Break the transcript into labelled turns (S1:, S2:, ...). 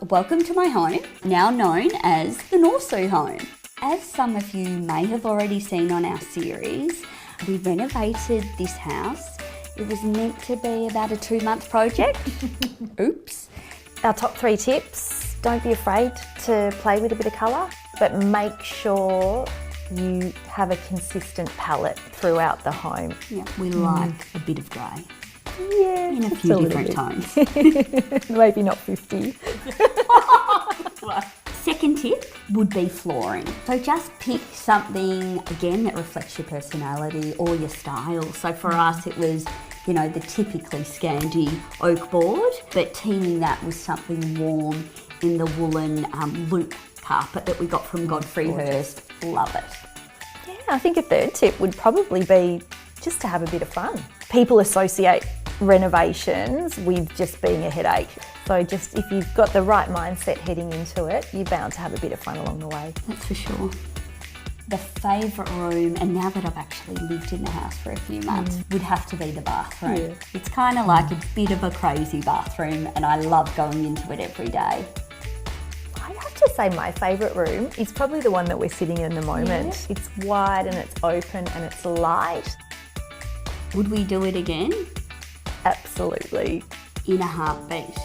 S1: Welcome to my home, now known as the Norsu home. As some of you may have already seen on our series, we renovated this house. It was meant to be about a 2-month project. Oops.
S2: Our top 3 tips: don't be afraid to play with a bit of colour, but make sure you have a consistent palette throughout the home.
S1: Yeah, we like a bit of grey.
S2: Yeah,
S1: In a few different tones.
S2: Maybe not 50.
S1: Second tip would be flooring. So just pick something, again, that reflects your personality or your style. So for us, it was, the typically Scandi oak board, but teaming that with something warm in the woolen loop carpet that we got from Godfrey Hirst. Love it.
S2: Yeah, I think a third tip would probably be just to have a bit of fun. People associate renovations with just being a headache. So just if you've got the right mindset heading into it, you're bound to have a bit of fun along the way.
S1: That's for sure. The favourite room, and now that I've actually lived in the house for a few months, would have to be the bathroom. Yeah. It's kind of like a bit of a crazy bathroom, and I love going into it every day.
S2: I have to say my favourite room is probably the one that we're sitting in at the moment. Yeah. It's wide and it's open and it's light.
S1: Would we do it again?
S2: Absolutely.
S1: In a heartbeat.